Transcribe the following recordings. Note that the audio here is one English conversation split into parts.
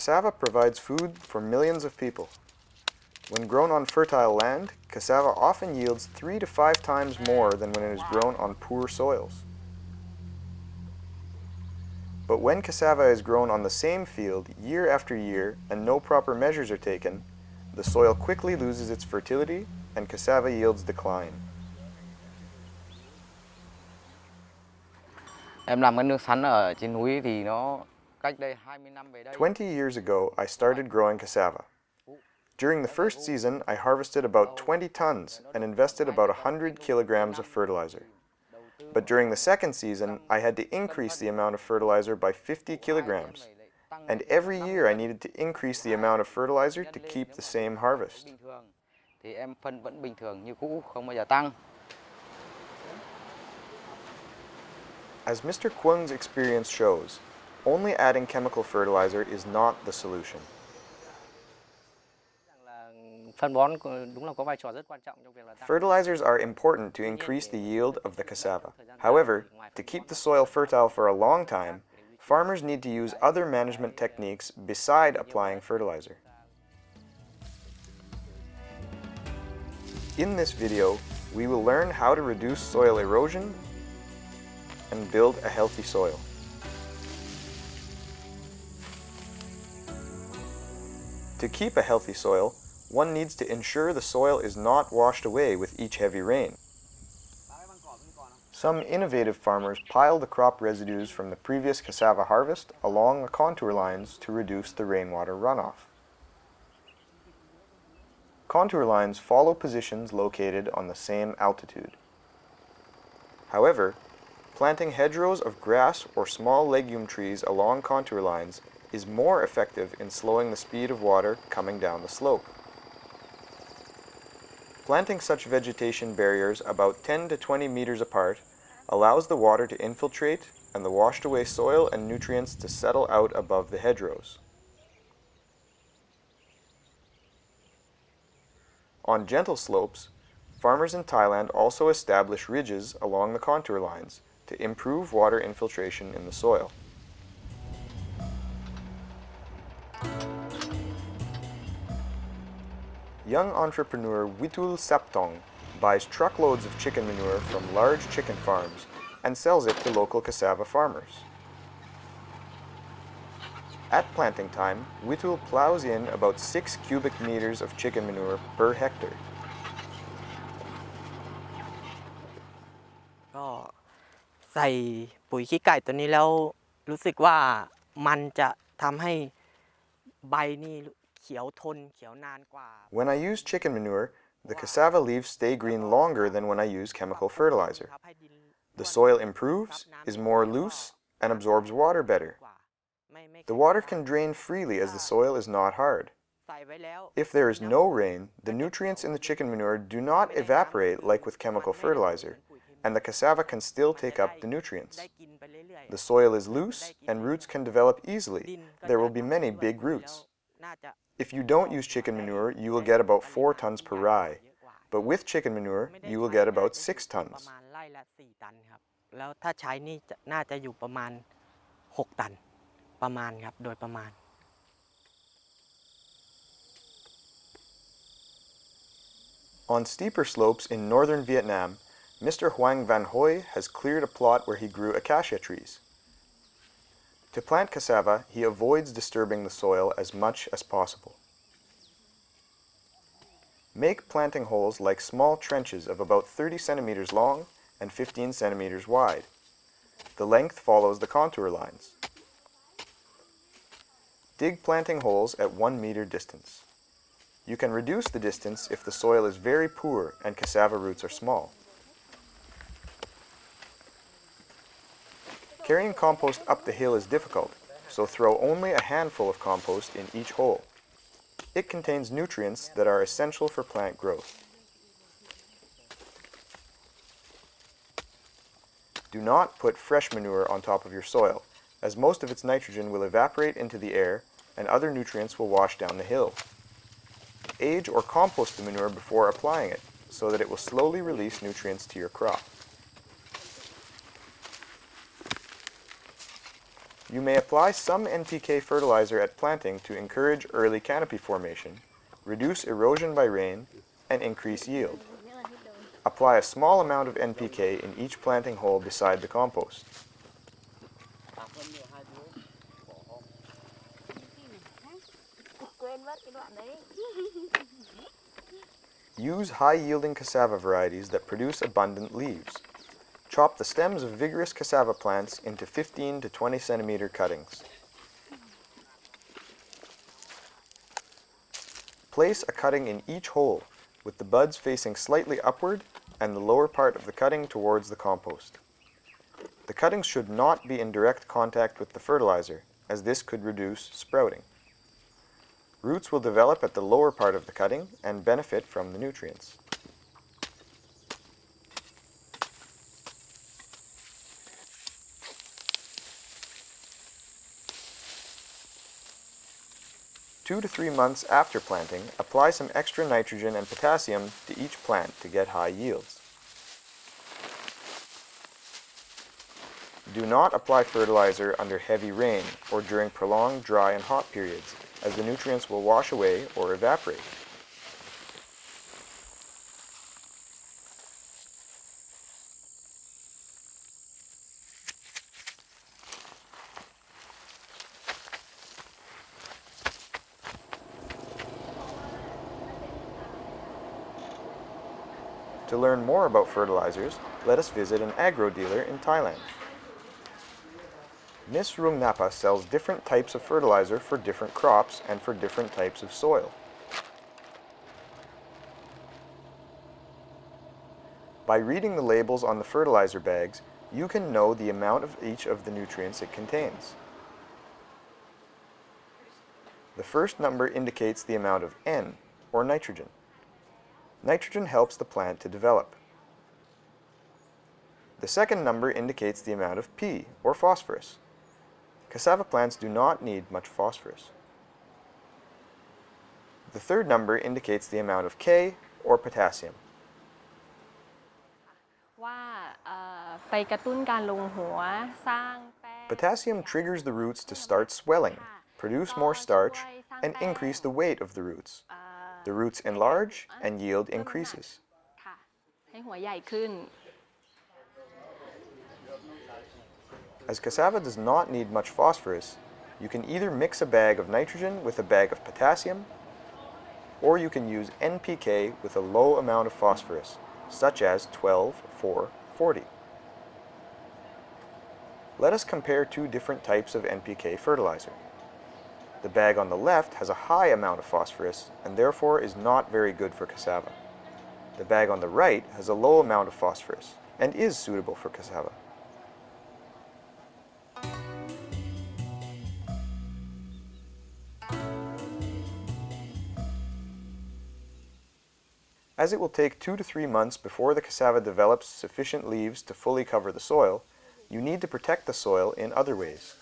Cassava provides food for millions of people. When grown on fertile land, cassava often yields 3 to 5 times more than when it is grown on poor soils. But when cassava is grown on the same field year after year and no proper measures are taken, the soil quickly loses its fertility and cassava yields decline. Em làm cái nương sắn ở trên núi thì nó cách đây 20 năm về đây. 20 years ago, I started growing cassava. During the first season, I harvested about 20 tons and invested about 100 kilograms of fertilizer. But during the second season, I had to increase the amount of fertilizer by 50 kilograms. And every year I needed to increase the amount of fertilizer to keep the same harvest. Thì em phân vẫn bình thường như cũ, không bao giờ tăng. As Mr. Kwung's experience shows, only adding chemical fertilizer is not the solution. Fertilizers are important to increase the yield of the cassava. However, to keep the soil fertile for a long time, farmers need to use other management techniques beside applying fertilizer. In this video, we will learn how to reduce soil erosion and build a healthy soil. To keep a healthy soil, one needs to ensure the soil is not washed away with each heavy rain. Some innovative farmers pile the crop residues from the previous cassava harvest along the contour lines to reduce the rainwater runoff. Contour lines follow positions located on the same altitude. However, planting hedgerows of grass or small legume trees along contour lines is more effective in slowing the speed of water coming down the slope. Planting such vegetation barriers about 10 to 20 meters apart allows the water to infiltrate and the washed away soil and nutrients to settle out above the hedgerows. On gentle slopes, farmers in Thailand also establish ridges along the contour lines to improve water infiltration in the soil. Young entrepreneur Witul Saptong buys truckloads of chicken manure from large chicken farms and sells it to local cassava farmers. At planting time, Witul plows in about 6 cubic meters of chicken manure per hectare. ก็ใส่ปุ๋ยขี้ไก่ตัวนี้แล้วรู้สึกว่ามันจะทำให้ใบนี่เขียวทนเขียวนานกว่า When I use chicken manure, the cassava leaves stay green longer than when I use chemical fertilizer. The soil improves, is more loose, and absorbs water better. The water can drain freely as the soil is not hard. If there is no rain, the nutrients in the chicken manure do not evaporate like with chemical fertilizer, and the cassava can still take up the nutrients. The soil is loose and roots can develop easily. There will be many big roots. If you don't use chicken manure, you will get about 4 tons per rye. But with chicken manure, you will get about 6 tons. แล้วถ้าใช้นี่น่าจะอยู่ประมาณ6 ตันประมาณครับโดยประมาณ On steeper slopes in northern Vietnam, Mr. Hoang Van Hoy has cleared a plot where he grew acacia trees. To plant cassava, he avoids disturbing the soil as much as possible. Make planting holes like small trenches of about 30 centimeters long and 15 centimeters wide. The length follows the contour lines. Dig planting holes at 1 meter distance. You can reduce the distance if the soil is very poor and cassava roots are small. Carrying compost up the hill is difficult, so throw only a handful of compost in each hole. It contains nutrients that are essential for plant growth. Do not put fresh manure on top of your soil, as most of its nitrogen will evaporate into the air and other nutrients will wash down the hill. Age or compost the manure before applying it, so that it will slowly release nutrients to your crop. You may apply some NPK fertilizer at planting to encourage early canopy formation, reduce erosion by rain, and increase yield. Apply a small amount of NPK in each planting hole beside the compost. Use high-yielding cassava varieties that produce abundant leaves. Chop the stems of vigorous cassava plants into 15 to 20 centimeter cuttings. Place a cutting in each hole, with the buds facing slightly upward and the lower part of the cutting towards the compost. The cuttings should not be in direct contact with the fertilizer, as this could reduce sprouting. Roots will develop at the lower part of the cutting and benefit from the nutrients. Two to 3 months after planting, apply some extra nitrogen and potassium to each plant to get high yields. Do not apply fertilizer under heavy rain or during prolonged dry and hot periods, as the nutrients will wash away or evaporate. To learn more about fertilizers, let us visit an agro dealer in Thailand. Ms. Rungnapa sells different types of fertilizer for different crops and for different types of soil. By reading the labels on the fertilizer bags, you can know the amount of each of the nutrients it contains. The first number indicates the amount of N, or nitrogen. Nitrogen helps the plant to develop. The second number indicates the amount of P, or phosphorus. Cassava plants do not need much phosphorus. The third number indicates the amount of K, or potassium. ว่าไปกระตุ้นการลงหัวสร้างแป้ง Potassium triggers the roots to start swelling, produce more starch, and increase the weight of the roots. The roots enlarge and yield increases. ค่ะให้หัวใหญ่ขึ้น As cassava does not need much phosphorus, you can either mix a bag of nitrogen with a bag of potassium, or you can use NPK with a low amount of phosphorus, such as 12-4-40. Let us compare two different types of NPK fertilizer. The bag on the left has a high amount of phosphorus and therefore is not very good for cassava. The bag on the right has a low amount of phosphorus and is suitable for cassava. As it will take 2 to 3 months before the cassava develops sufficient leaves to fully cover the soil, you need to protect the soil in other ways.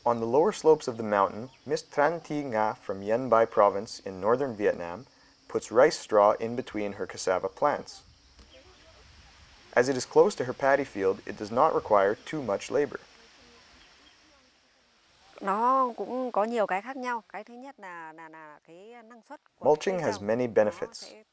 On the lower slopes of the mountain, Ms. Tran Thi Nga from Yen Bai province in northern Vietnam puts rice straw in between her cassava plants. As it is close to her paddy field, it does not require too much labor. Nó cũng có nhiều cái khác nhau. Cái thứ nhất là cái năng suất của Mulching cây has trồng. many Nó benefits. sẽ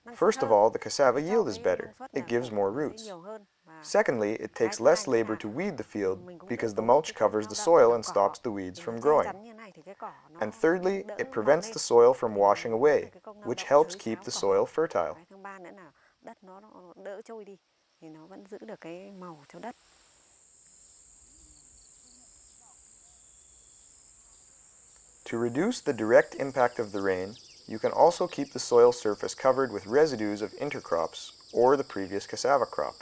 năng suất First of hơn. all, the cassava Cho yield is cái better. năng suất It là gives more sẽ roots. nhiều hơn. Và Secondly, it cái takes thứ less hai nữa labor là to weed the field mình cũng because đỡ the tốn mulch cái covers lao the động soil trồng and cỏ. stops the weeds Thì from nó dày growing. rắn như này thì cái cỏ nó And thirdly, đỡ it mọc prevents lên. the soil from Thì washing nó away, đỡ cái công lao which động helps xới keep xáo the cỏ. soil fertile. Cái thứ ba nữa là đất nó đỡ trôi đi thì nó vẫn giữ được cái màu cho đất. To reduce the direct impact of the rain, you can also keep the soil surface covered with residues of intercrops or the previous cassava crop.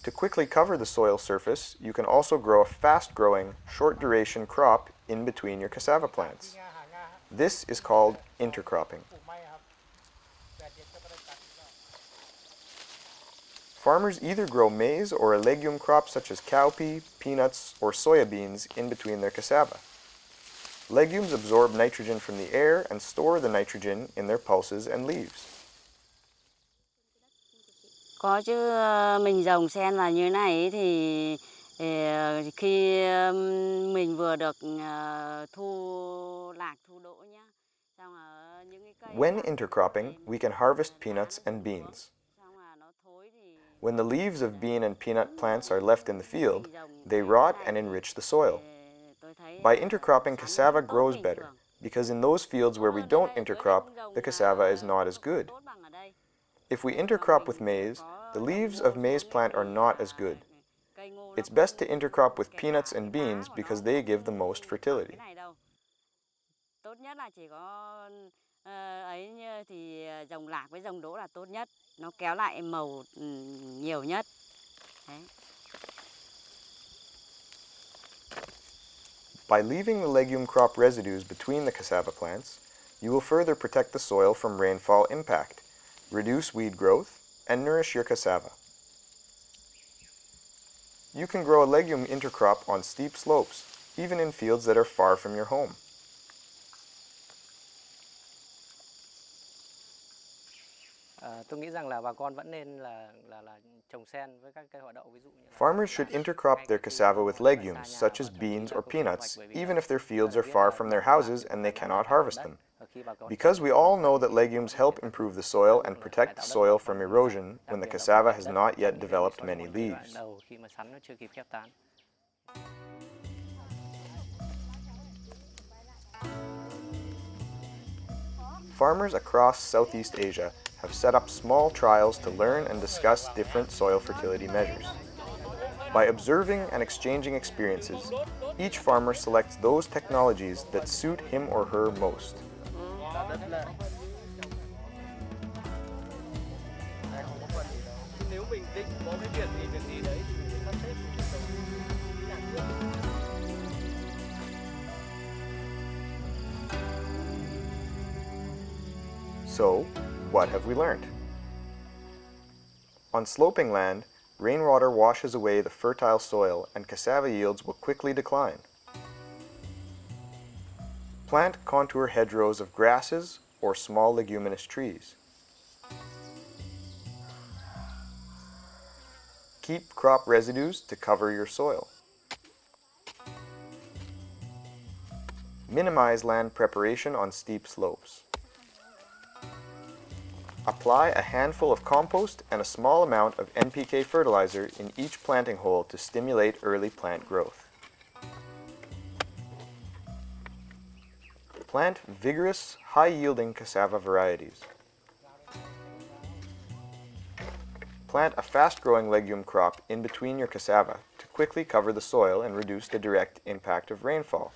To quickly cover the soil surface, you can also grow a fast-growing, short-duration crop in between your cassava plants. This is called intercropping. Farmers either grow maize or a legume crop such as cowpea, peanuts, or soybeans in between their cassava. Legumes absorb nitrogen from the air and store the nitrogen in their pulses and leaves. Có chứ, mình trồng sen là như này thì khi mình vừa được thu lạc thu đỗ nhá. Xong ở những cái cây When lạc intercropping, thì we can mình harvest tỉa peanuts nó and xuống, beans. xong là nó thối thì When the leaves of bean and peanut plants are left in the field, mình trồng they cái rot này and thì, enrich the soil. tôi thấy By intercropping, sản cassava lượng tốt grows bình better, thường. because in those fields where we Tốt hơn ở don't đây, ở dưới này intercrop, không trồng the mà cassava is not không as được good. tốt bằng ở đây. If we Còn intercrop with mình maize, có the trồng leaves ngô of maize xuống ấy plant are thì not as good. cây ngô nó It's best to không intercrop with kẹp peanuts lại and cái lá beans của because nó they give the không most bằng fertility. cái này đâu. Tốt nhất là chỉ có ấy như thì trồng lạc với trồng đỗ là tốt nhất, nó kéo lại màu nhiều nhất. Đấy. By leaving the legume crop residues between the cassava plants, you will further protect the soil from rainfall impact, reduce weed growth, and nourish your cassava. You can grow a legume intercrop on steep slopes, even in fields that are far from your home. Tôi nghĩ rằng là bà con vẫn nên là trồng sen với các cây họ đậu, ví dụ như là Farmers should intercrop their cassava with legumes, such as beans or peanuts, even if their fields are far from their houses and they cannot harvest them. Because we all know that legumes help improve the soil and protect the soil from erosion when the cassava has not yet developed many leaves. khi mà sắn nó chưa kịp khép tán. Farmers across Southeast Asia have set up small trials to learn and discuss different soil fertility measures. By observing and exchanging experiences, each farmer selects those technologies that suit him or her most. So, what have we learned? On sloping land, rainwater washes away the fertile soil and cassava yields will quickly decline. Plant contour hedgerows of grasses or small leguminous trees. Keep crop residues to cover your soil. Minimize land preparation on steep slopes. Apply a handful of compost and a small amount of NPK fertilizer in each planting hole to stimulate early plant growth. Plant vigorous, high-yielding cassava varieties. Plant a fast-growing legume crop in between your cassava to quickly cover the soil and reduce the direct impact of rainfall.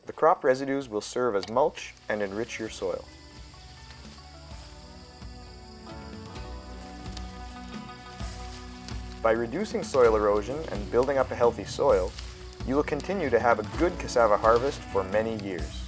The crop residues will serve as mulch and enrich your soil. By reducing soil erosion and building up a healthy soil, you will continue to have a good cassava harvest for many years.